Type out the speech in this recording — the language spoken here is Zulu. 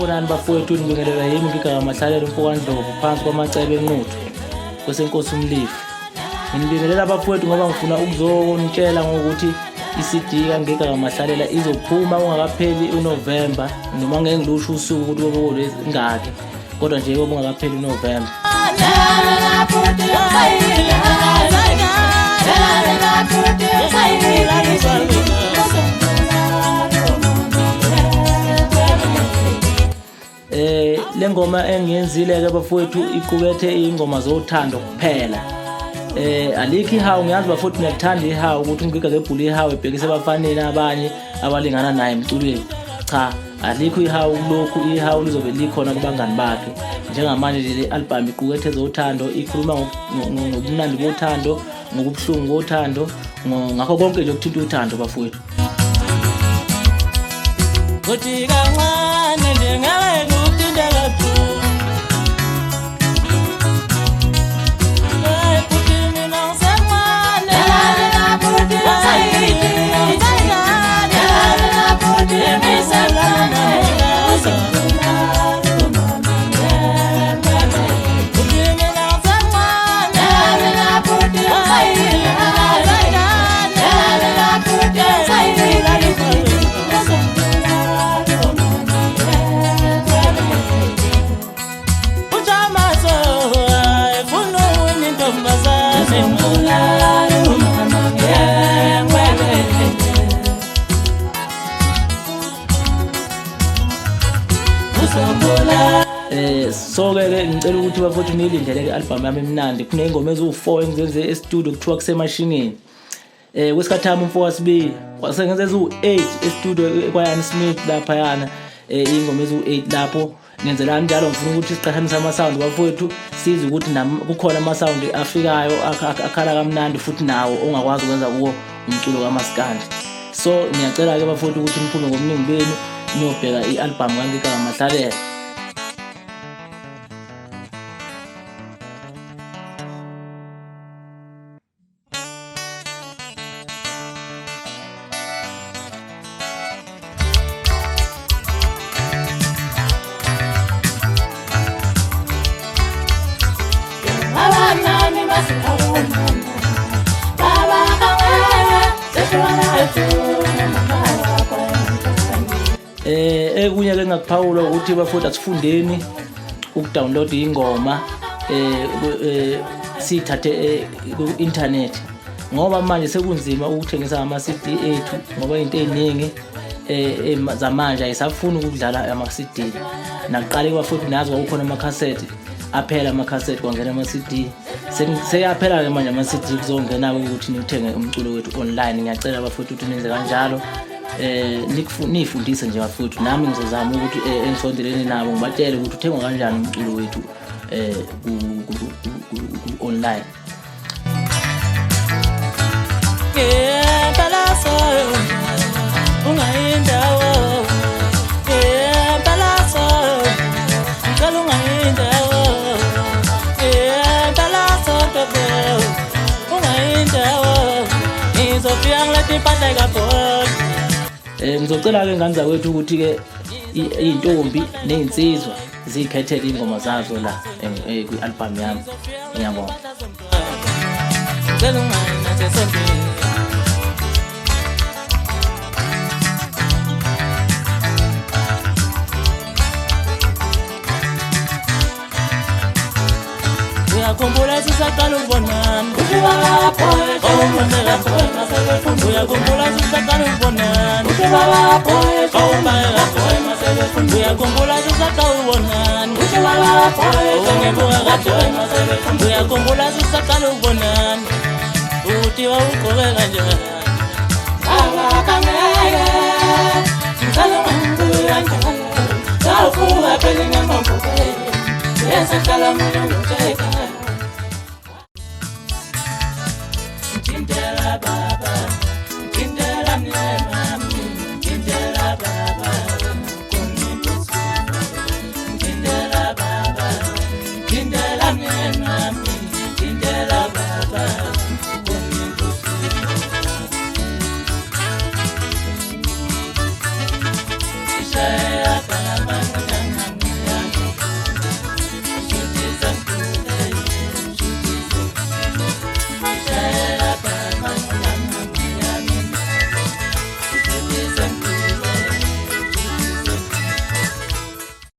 Sanibonani bafowethu, nibingelela yimi ngigaba Mahlalelo Mpokandlovu phansi kwamacebo enquthu kwesenkosi uMlifi. Ngibingelela abafowethu ngoba ngifuna ukuzonitshela ngokuthi iCD kaNgigaba Mahlalela izophuma ungakapheli uNovember, noma ngeke ngilusho usuku ukuthi kube ngaki, kodwa nje kube ungakapheli uNovember. Le ngoma engiyenzile ke bafowethu iqukethe ingoma zothando kuphela. Alikho ihawu, ngiyazi bafowethu niyakuthanda ihawu ukuthi uMgiga ngebhulu ihawu ebhekise abafanele abanye abalingana naye emculweni. Cha, alikho ihawu, lokhu ihawu lizobe likhona kubangani bakhe. Njengamanje le album iqukethe zothando, ikhuluma ngobumnandi bothando, ngokubuhlungu bothando, ngakho konke nje okuthinta uthando bafowethu. Kuthi kancane nje ngeke kuthinta kakhulu. Kuthi mina ngisemncane, kuthi So ke ngicela ukuthi bafowethu nilindele album yami emnandi. Kunezingoma ezu4 engizenze e-studio kuthiwa kusemashinini. Kwesikhathi yami umfo wasibili wasengenza ezu8 e-studio kwaYani Smith lapha yana. Ingoma ezu8 lapho ngenzela njalo, ngifuna ukuthi siqhathanise ama sound bafowethu, size ukuthi kukhona ama sound afikayo akhala kamnandi futhi nawo ongakwazi ukwenza kuwo umculo kaMaskandi. So ngiyacela ke bafowethu ukuthi niphume ngobuningi benu niyobheka i-album kaNgigaba Mahlalela. Kunye ke ngakuphawula ukuthi bafowethu asifundeni ukudownload ingoma sithathe ku-internet, ngoba manje sekunzima ukuthengisa ama CD ethu ngoba into eziningi zamanje ayisafuni ukudlala ama CD. Nakuqala bafowethu nazi kwakukhona ama cassette, aphela ama cassette kwangena ama CD. Seyaphela ke manje ama CD kuzongena ukuthi nikuthenge umculo wethu online. Ngiyacela bafowethu ukuthi nenze kanjalo. Nifundise nje bafowethu, nami ngizozama ukuthi engisondelene nabo ngibatshele ukuthi uthengwa kanjani umculo wethu online. Ngizocela ke ngane zakwethu ukuthi ke izintombi nezinsizwa zikhethele ingoma zazo la kwi-album yami. Ngiyabonga. Uyakhumbula sisaqala ukubonana, uyakhumbula sisaqala ukubonana, uyakhumbula sisaqala ukubonana, uyakhumbula sisaqala ukubonana, ukuthi wawugqoke kanjani. Akangeke ngicela ungibuye kanjalo, ngawufuka phela ngemva kokubona, yesahlala mina